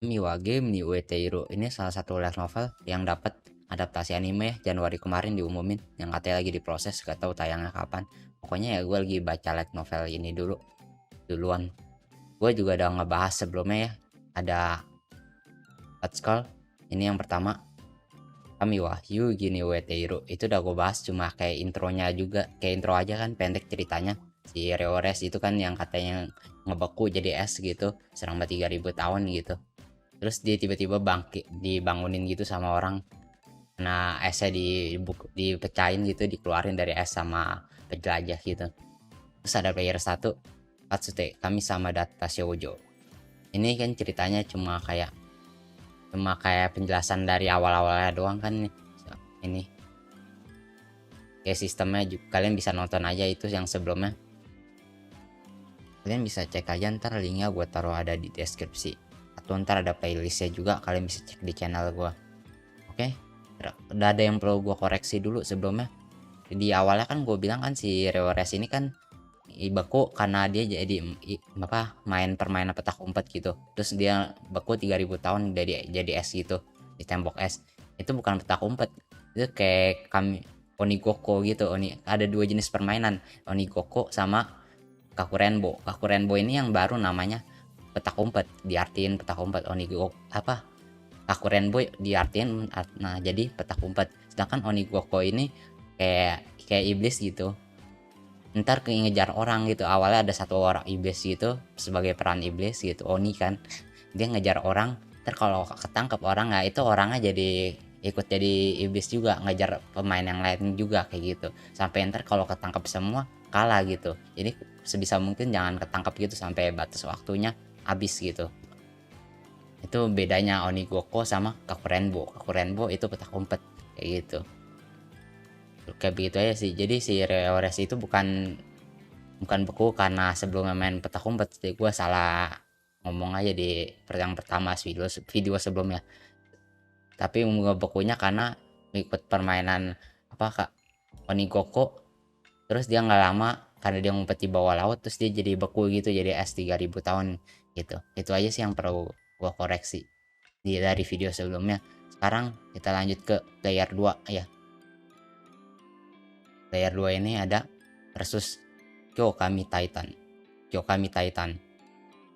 Miwa Game ni Ueteiro ini salah satu light novel yang dapat adaptasi anime Januari kemarin diumumin, yang katanya lagi diproses, gak tahu tayangnya kapan. Pokoknya ya gue lagi baca light novel ini duluan. Gue juga udah ngebahas sebelumnya ya, ada Skull ini yang pertama, Kami Wahyu Gini Ueteiro itu udah gue bahas, cuma kayak intronya juga, kayak intro aja kan, pendek ceritanya. Si Reores itu kan yang katanya ngebeku jadi es gitu selama 3000 tahun gitu, terus dia tiba-tiba bangkit, dibangunin gitu sama orang, nah esnya dipecahin gitu, dikeluarin dari es sama penjelajah gitu. Terus ada player satu, Katsute kami sama Data Shoujo. Ini kan ceritanya cuma kayak penjelasan dari awal-awalnya doang kan. Ini kayak sistemnya juga, kalian bisa nonton aja itu yang sebelumnya, kalian bisa cek aja, ntar linknya gue taruh ada di deskripsi, atau ntar ada playlistnya juga, kalian bisa cek di channel gue. Oke, udah ada yang perlu gue koreksi dulu sebelumnya. Di awalnya kan gue bilang kan si Reores ini kan beku karena dia jadi main permainan petak umpet gitu, terus dia beku 3000 tahun jadi es gitu di tembok es. Itu bukan petak umpet, itu kayak kami onigoko gitu. Ada dua jenis permainan, onigoko sama kakurenbo ini yang baru namanya petak umpet, diartiin petak umpet. Onigoko kakurenbo diartiin nah jadi petak umpet, sedangkan onigoko ini kayak iblis gitu, ntar ngejar orang gitu. Awalnya ada satu orang iblis gitu sebagai peran iblis gitu, Oni kan, dia ngejar orang, ntar kalau ketangkep orang nggak, itu orangnya jadi ikut jadi iblis juga, ngejar pemain yang lain juga kayak gitu, sampai ntar kalau ketangkep semua kalah gitu. Jadi sebisa mungkin jangan ketangkep gitu sampai batas waktunya habis gitu. Itu bedanya Onigoko sama Kakurenbo itu petak umpet kayak gitu. Kayak begitu aja sih. Jadi si Reores itu bukan beku karena sebelumnya main petak umpet. Jadi gue salah ngomong aja di yang pertama video sebelumnya. Tapi bekunya karena ikut permainan apa kak, Onigoko. Terus dia nggak lama karena dia ngumpet di bawah laut, terus dia jadi beku gitu, jadi es 3000 tahun gitu. Itu aja sih yang perlu gue koreksi dari video sebelumnya. Sekarang kita lanjut ke player 2 ya. Player 2 ini ada versus Kyokami Titan.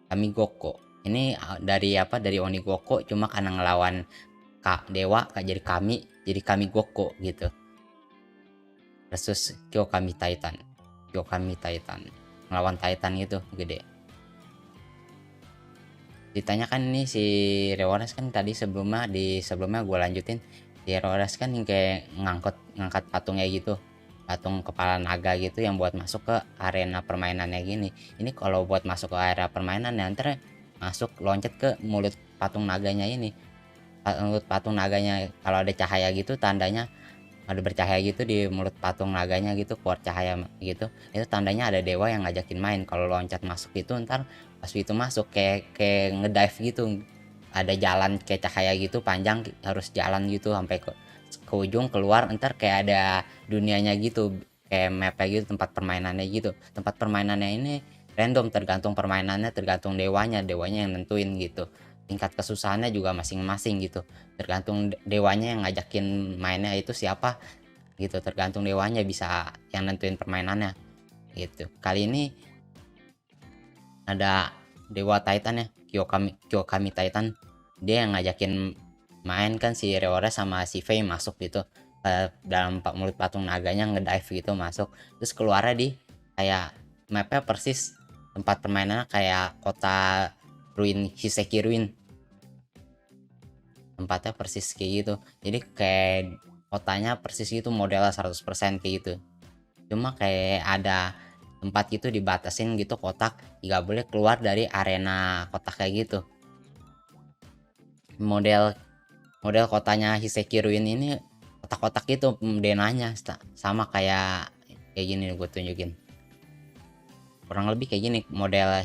Kami Goko. Ini dari Onigoko, cuma karena ngelawan Kak Dewa Kak jadi kami Goko gitu. Versus Kyokami Titan. Ngelawan Titan gitu gede. Ditanya kan ini si Rewares kan tadi sebelumnya gue lanjutin. Si Rewares kan kayak ngangkat patungnya gitu, patung kepala naga gitu, yang buat masuk ke arena permainannya gini. Ini kalau buat masuk ke area permainan ya, ntar masuk loncat ke mulut patung naganya ini. Mulut patung naganya kalau ada cahaya gitu, tandanya ada bercahaya gitu di mulut patung naganya gitu, keluar cahaya gitu, itu tandanya ada dewa yang ngajakin main. Kalau loncat masuk itu, ntar pas itu masuk kayak ngedive gitu, ada jalan kayak cahaya gitu panjang, harus jalan gitu sampai ke ujung, keluar ntar kayak ada dunianya gitu, kayak mapnya gitu, tempat permainannya gitu. Tempat permainannya ini random, tergantung permainannya, tergantung dewanya yang nentuin gitu. Tingkat kesusahannya juga masing-masing gitu, tergantung dewanya yang ngajakin mainnya itu siapa gitu, tergantung dewanya bisa yang nentuin permainannya gitu. Kali ini ada dewa Titan ya, Kyokami Titan, dia yang ngajakin main kan. Si Reore sama si Faye masuk gitu dalam mulut patung naganya, ngedive gitu masuk, terus keluarnya di kayak mapnya persis tempat permainannya kayak kota Hiseki Ruin, tempatnya persis kayak gitu. Jadi kayak kotanya persis gitu, modelnya 100% kayak gitu, cuma kayak ada tempat gitu dibatasin gitu, kotak, nggak boleh keluar dari arena kotak kayak gitu. Model model kotanya Hiseki Ruin ini kotak-kotak gitu denanya, sama kayak gini gue tunjukin, kurang lebih kayak gini model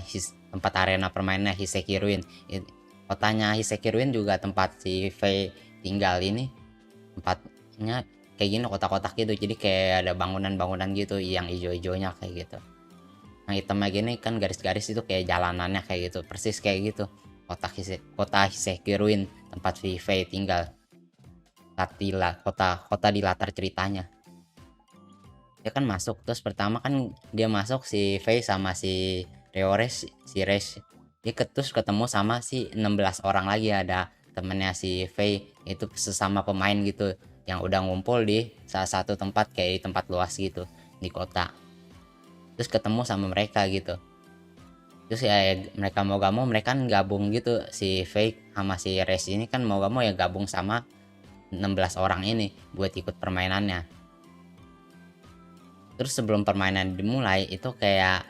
tempat arena permainnya Hiseki Ruin. Kotanya Hiseki Ruin juga tempat si Faye tinggal ini, tempatnya kayak gini, kotak-kotak gitu. Jadi kayak ada bangunan-bangunan gitu yang ijo-ijonya kayak gitu, yang hitamnya gini kan garis-garis, itu kayak jalanannya kayak gitu, persis kayak gitu kota Hiseki Ruin tempat Fei tinggal. Kota di latar ceritanya. Dia kan masuk, terus pertama kan dia masuk si Fei sama si Reis dia terus ketemu sama si 16 orang lagi, ada temennya si Fei itu sesama pemain gitu yang udah ngumpul di salah satu tempat kayak di tempat luas gitu di kota. Terus ketemu sama mereka gitu, terus ya mereka mau gak mau mereka kan gabung gitu, si Fei sama si Reis ini kan mau gak mau ya gabung sama 16 orang ini buat ikut permainannya. Terus sebelum permainan dimulai itu kayak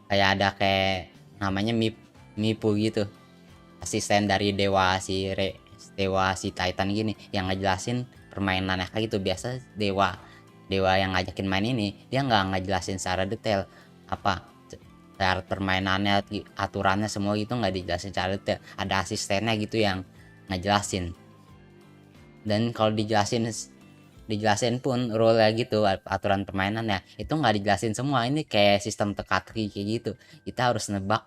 ada kayak namanya Mipu gitu, asisten dari dewa si Titan gini yang ngejelasin permainannya kayak gitu. Biasa dewa yang ngajakin main ini dia nggak ngejelasin secara detail apa cara permainannya, aturannya semua gitu nggak dijelasin secara detail, ada asistennya gitu yang ngejelasin. Dan kalau dijelasin pun rule gitu, aturan permainannya itu nggak dijelasin semua, ini kayak sistem teka-teki kayak gitu, kita harus nebak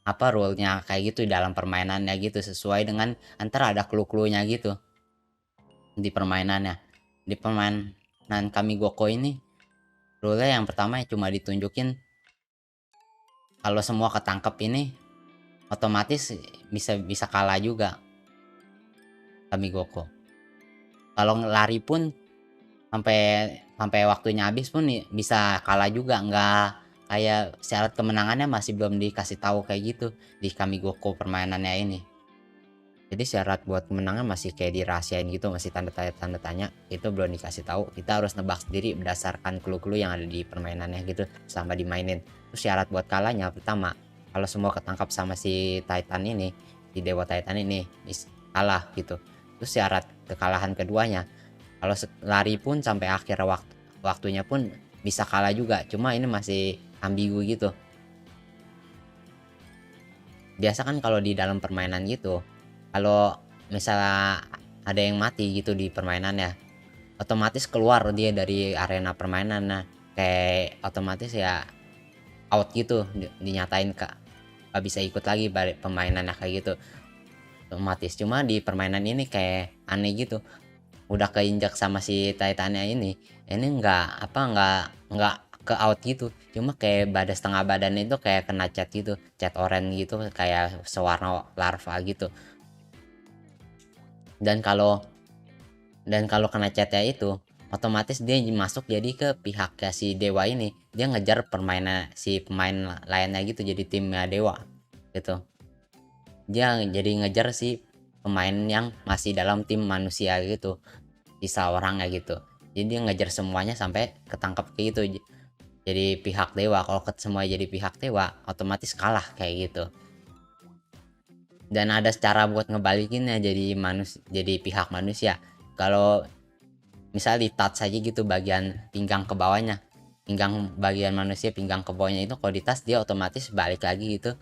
apa rule-nya kayak gitu di dalam permainannya gitu, sesuai dengan antara ada clue-cluenya gitu di permainannya. Di permainan Kamigoko ini rule yang pertama cuma ditunjukin kalau semua ketangkep ini otomatis bisa kalah juga Kamigoko. Kalau lari pun sampai waktunya habis pun bisa kalah juga, nggak kayak syarat kemenangannya masih belum dikasih tahu kayak gitu di Kamigoko permainannya ini. Jadi syarat buat kemenangan masih kayak dirahasiain gitu, masih tanda tanya itu belum dikasih tahu, kita harus nebak sendiri berdasarkan clue-clue yang ada di permainannya gitu selama dimainin. Terus syarat buat kalahnya pertama, kalau semua ketangkap sama si Titan ini, si dewa Titan ini kalah gitu. Terus syarat kekalahan keduanya, kalau lari pun sampai akhir waktunya pun bisa kalah juga, cuma ini masih ambigu gitu. Biasa kan kalau di dalam permainan gitu, kalau misalnya ada yang mati gitu di permainan ya, otomatis keluar dia dari arena permainan. Nah kayak otomatis ya out gitu, dinyatain kak gak bisa ikut lagi balik permainannya kayak gitu otomatis. Cuma di permainan ini kayak aneh gitu, udah keinjak sama si Titannya ini nggak ke out gitu, cuma kayak setengah badan itu kayak kena cat gitu, cat oranye gitu kayak sewarna larva gitu. Dan kalau kena catnya itu otomatis dia masuk jadi ke pihaknya si dewa ini, dia ngejar si pemain lainnya gitu, jadi timnya dewa gitu, dia jadi ngejar si pemain yang masih dalam tim manusia gitu, sisa orangnya gitu. Jadi dia ngejar semuanya sampai ketangkep kayak gitu, jadi pihak dewa. Kalau semua jadi pihak dewa otomatis kalah kayak gitu. Dan ada cara buat ngebalikinnya jadi pihak manusia. Kalau misal di touch saja gitu bagian pinggang ke bawahnya, pinggang bagian manusia pinggang ke bawahnya itu kalau di touch dia otomatis balik lagi gitu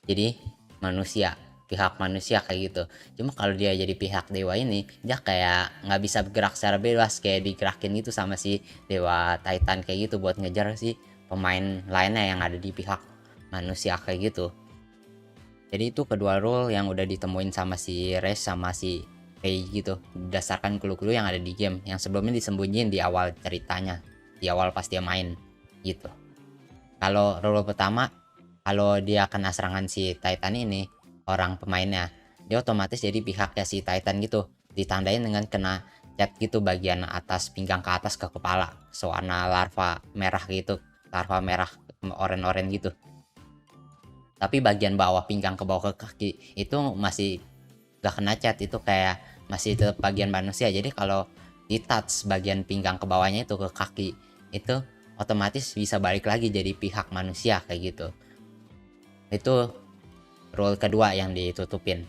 jadi manusia, pihak manusia kayak gitu. Cuma kalau dia jadi pihak dewa ini dia kayak nggak bisa bergerak secara bebas, kayak digerakin gitu sama si dewa Titan kayak gitu buat ngejar si pemain lainnya yang ada di pihak manusia kayak gitu. Jadi itu kedua rule yang udah ditemuin sama si Reis sama si Fei gitu, berdasarkan clue-clue yang ada di game yang sebelumnya disembunyiin di awal ceritanya, di awal pas dia main gitu. Kalau rule pertama, kalau dia kena serangan si Titan ini, orang pemainnya dia otomatis jadi pihaknya si Titan gitu, ditandain dengan kena cat gitu bagian atas pinggang ke atas ke kepala, sewarna larva merah gitu, larva merah oren-oren gitu. Tapi bagian bawah pinggang ke bawah ke kaki itu masih gak kena cat, itu kayak masih tetap bagian manusia. Jadi kalau di touch bagian pinggang ke bawahnya itu ke kaki itu otomatis bisa balik lagi jadi pihak manusia kayak gitu. Itu rule kedua yang ditutupin.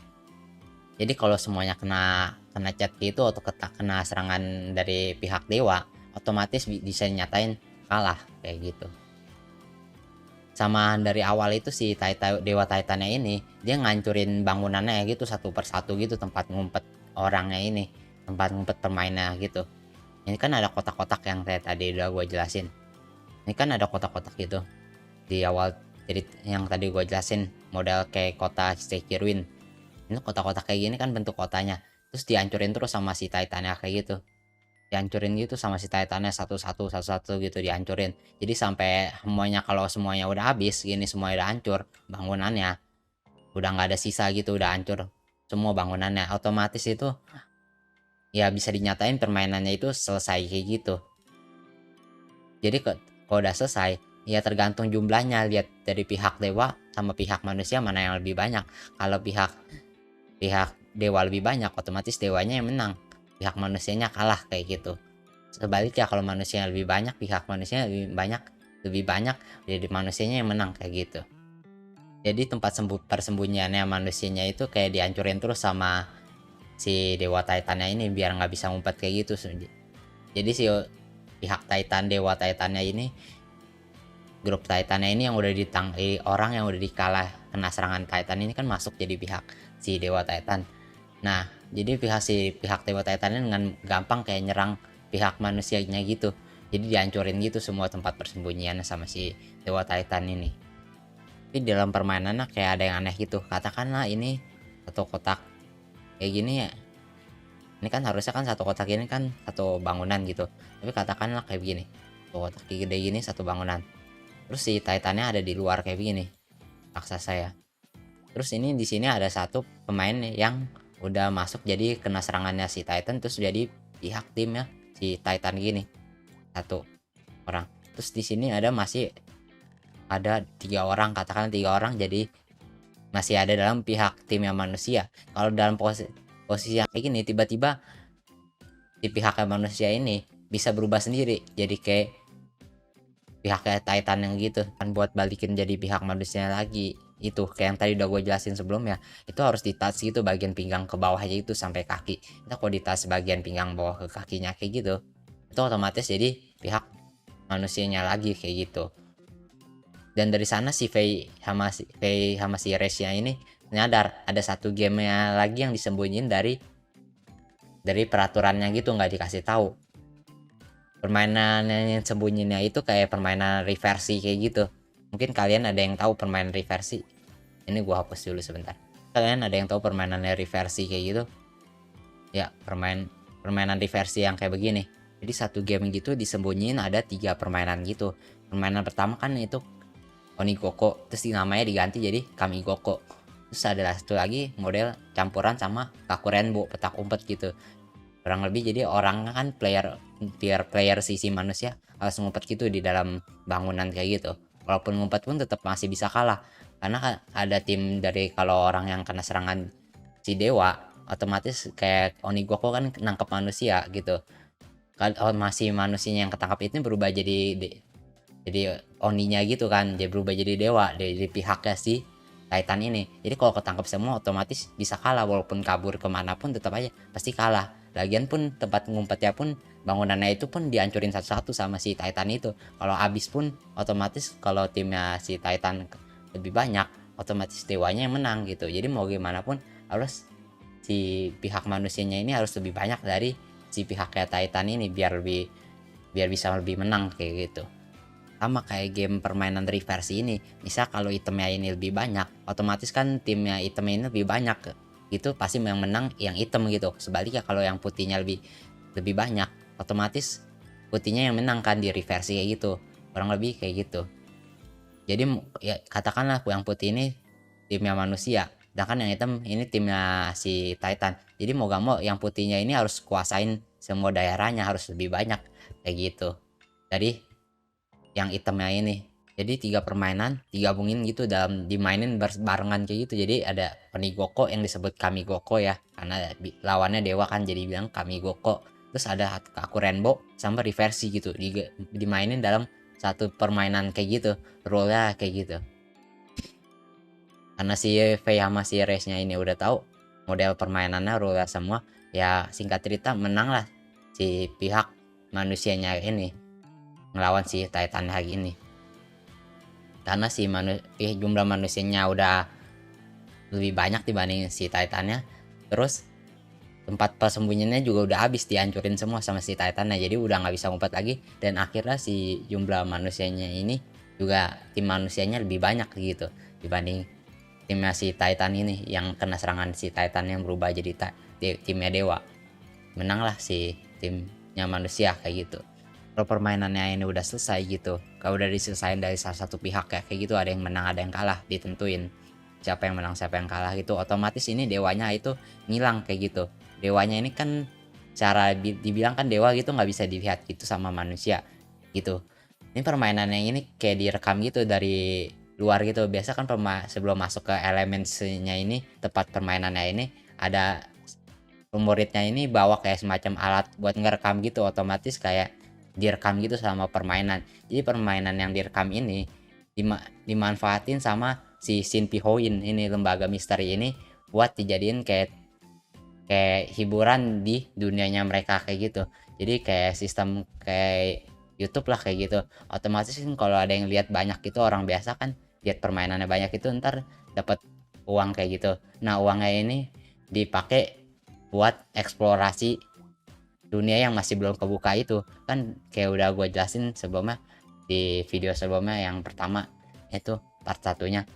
Jadi kalau semuanya kena cat gitu atau kena serangan dari pihak dewa, otomatis bisa nyatain kalah kayak gitu. Sama dari awal itu si dewa Titannya ini dia ngancurin bangunannya gitu satu persatu gitu, tempat ngumpet orangnya ini, tempat ngumpet permainnya gitu. Ini kan ada kotak-kotak yang tadi udah gue jelasin. Ini kan ada kotak-kotak gitu di awal, jadi yang tadi gue jelasin model kayak kota Sekiruin. Ini kota-kota kayak gini kan bentuk kotanya, terus dihancurin terus sama si Titannya kayak gitu. Dihancurin gitu sama si Titannya satu-satu gitu dihancurin. Jadi sampai semuanya, kalau semuanya udah habis gini, semuanya udah hancur bangunannya, udah nggak ada sisa gitu, udah hancur semua bangunannya, otomatis itu ya bisa dinyatain permainannya itu selesai kayak gitu. Jadi kalau udah selesai ya tergantung jumlahnya, lihat dari pihak dewa sama pihak manusia mana yang lebih banyak. Kalau pihak pihak dewa lebih banyak, otomatis dewanya yang menang, pihak manusianya kalah kayak gitu. Sebaliknya kalau manusia lebih banyak, pihak manusia lebih banyak jadi manusianya yang menang kayak gitu. Jadi tempat persembunyiannya manusianya itu kayak dihancurin terus sama si dewa Titannya ini biar nggak bisa ngumpet kayak gitu. Jadi si pihak Titan, dewa Titannya ini, grup Titannya ini yang udah orang yang udah dikalah kena serangan Titan ini kan masuk jadi pihak si dewa Titan. Nah jadi pihak dewa Titan ini dengan gampang kayak nyerang pihak manusianya gitu. Jadi dihancurin gitu semua tempat persembunyiannya sama si dewa Titan ini. Tapi dalam permainannya kayak ada yang aneh gitu. Katakanlah ini satu kotak kayak gini ya, ini kan harusnya kan satu kotak ini kan satu bangunan gitu, tapi katakanlah kayak begini, satu kotak gede gini satu bangunan, terus si Titannya ada di luar kayak begini, raksasa ya. Terus ini di sini ada satu pemain yang udah masuk jadi kena serangannya si Titan, terus jadi pihak timnya si Titan gini, satu orang. Terus di sini masih ada 3 orang, katakan 3 orang, jadi masih ada dalam pihak timnya manusia. Kalau dalam posisi yang kayak gini, tiba-tiba di pihaknya manusia ini bisa berubah sendiri jadi kayak pihaknya Titan yang gitu kan, buat balikin jadi pihak manusia lagi. Itu kayak yang tadi udah gue jelasin sebelumnya, itu harus di-touch gitu bagian pinggang ke bawahnya itu sampai kaki. Kita kalau di-touch bagian pinggang bawah ke kakinya kayak gitu, itu otomatis jadi pihak manusianya lagi kayak gitu. Dan dari sana si Faye sama si Resnya ini nyadar ada satu gamenya lagi yang disembunyiin dari peraturannya gitu, nggak dikasih tahu. Permainan yang sembunyinya itu kayak permainan reversi kayak gitu. Mungkin kalian ada yang tahu permainan reversi. Ini gua hapus dulu sebentar. Kalian ada yang tahu permainan reversi kayak gitu? Ya, permainan reversi yang kayak begini. Jadi satu game gitu disembunyiin ada 3 permainan gitu. Permainan pertama kan itu Onigoko, terus namanya diganti jadi Kamigoko. Terus ada satu lagi model campuran sama Kakurenbo, petak umpet gitu. Kurang lebih jadi orang kan player sisi manusia harus ngumpet gitu di dalam bangunan kayak gitu. Walaupun ngumpet pun tetap masih bisa kalah, karena kan ada tim dari, kalau orang yang kena serangan si dewa otomatis kayak Onigoko kan nangkep manusia gitu. Kalau masih manusianya yang ketangkap itu berubah jadi Oninya gitu kan, dia berubah jadi dewa dari pihaknya si Titan ini. Jadi kalau ketangkep semua otomatis bisa kalah, walaupun kabur kemanapun tetap aja pasti kalah. Lagian pun tempat ngumpetnya pun, bangunannya itu pun dihancurin satu-satu sama si Titan itu. Kalau habis pun otomatis kalau timnya si Titan lebih banyak, otomatis dewanya yang menang gitu. Jadi mau gimana pun harus si pihak manusianya ini harus lebih banyak dari si pihaknya Titan ini biar bisa lebih menang kayak gitu. Sama kayak game permainan reversi ini, misal kalau itemnya ini lebih banyak, otomatis kan timnya itemnya ini lebih banyak gitu, pasti yang menang yang item gitu. Sebaliknya kalau yang putihnya lebih banyak, otomatis putihnya yang menang kan di reversi kayak gitu, kurang lebih kayak gitu. Jadi ya katakanlah yang putih ini timnya manusia, sedangkan yang hitam ini timnya si Titan. Jadi mau gak mau yang putihnya ini harus kuasain semua daerahnya, harus lebih banyak kayak gitu dari yang itemnya ini. Jadi 3 permainan digabungin gitu dalam dimainin barengan kayak gitu. Jadi ada Onigoko yang disebut Kamigoko ya, karena lawannya dewa kan jadi bilang Kamigoko. Terus ada Kakurenbo sama reversi gitu, dimainin dalam satu permainan kayak gitu, rule-nya kayak gitu. Karena si Faye sama si Resnya ini udah tahu model permainannya, rule semua, ya singkat cerita menang lah si pihak manusianya ini ngelawan si Titan lagi ini. Karena jumlah manusianya udah lebih banyak dibanding si Titannya, terus tempat persembunyiannya juga udah habis, dihancurin semua sama si Titannya, jadi udah nggak bisa ngumpet lagi. Dan akhirnya si jumlah manusianya ini juga, tim manusianya lebih banyak gitu dibanding timnya si Titan ini yang kena serangan si Titan yang berubah jadi timnya dewa. Menanglah si timnya manusia kayak gitu. Kalau permainannya ini udah selesai gitu, kalau udah diselesain dari salah satu pihak ya kayak gitu, ada yang menang ada yang kalah, ditentuin siapa yang menang siapa yang kalah gitu, otomatis ini dewanya itu ngilang kayak gitu. Dewanya ini kan cara dibilang kan dewa gitu nggak bisa dilihat gitu sama manusia gitu. Ini permainan yang ini kayak direkam gitu dari luar gitu. Biasa kan sebelum masuk ke elementsnya ini, tempat permainannya ini, ada muridnya ini bawa kayak semacam alat buat ngerekam gitu, otomatis kayak direkam gitu sama permainan. Jadi permainan yang direkam ini dimanfaatin sama si Shinpi Hoin ini, lembaga misteri ini, buat dijadiin kayak hiburan di dunianya mereka kayak gitu. Jadi kayak sistem kayak YouTube lah kayak gitu. Otomatis kan kalau ada yang lihat banyak gitu, orang biasa kan lihat permainannya banyak itu ntar dapat uang kayak gitu. Nah, uangnya ini dipakai buat eksplorasi dunia yang masih belum kebuka itu. Kan kayak udah gue jelasin sebelumnya di video sebelumnya yang pertama, itu part satunya.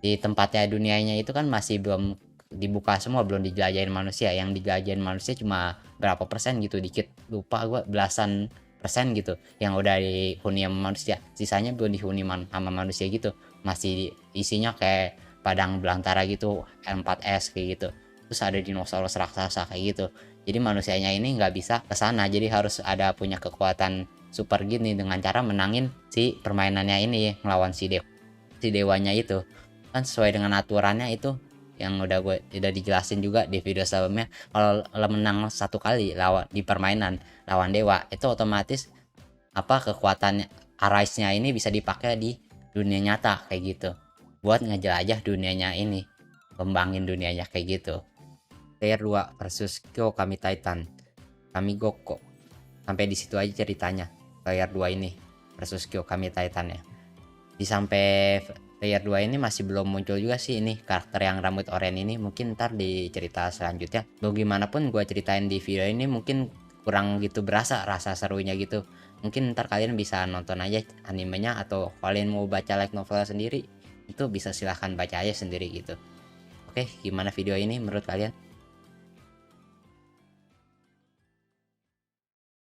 Di tempatnya dunianya itu kan masih belum dibuka semua, belum dijelajahin manusia. Yang dijelajahin manusia cuma berapa persen gitu, dikit, lupa gue, belasan persen gitu yang udah dihuni sama manusia, sisanya belum dihuni sama manusia gitu, masih isinya kayak padang belantara gitu, L4S kayak gitu, terus ada dinosaurus raksasa kayak gitu. Jadi manusianya ini nggak bisa kesana, jadi harus ada punya kekuatan super gini dengan cara menangin si permainannya ini ngelawan si dewanya itu. Kan sesuai dengan aturannya itu yang udah dijelasin juga di video sebelumnya, kalau menang satu kali lawan di permainan lawan dewa itu otomatis kekuatan Arise-nya ini bisa dipakai di dunia nyata kayak gitu, buat ngejelajah dunianya ini, kembangin dunianya kayak gitu. Player 2 versus Kyo Kami Titan Kami Goko, sampai di situ aja ceritanya. Player 2 ini versus Kyo Kami Titan ya. Di sampai player 2 ini masih belum muncul juga sih ini karakter yang rambut oranye ini, mungkin ntar di cerita selanjutnya. Bagaimanapun gue ceritain di video ini mungkin kurang gitu berasa rasa serunya gitu. Mungkin ntar kalian bisa nonton aja animenya, atau kalian mau baca light novel sendiri itu bisa silahkan baca aja sendiri gitu. Oke, gimana video ini menurut kalian?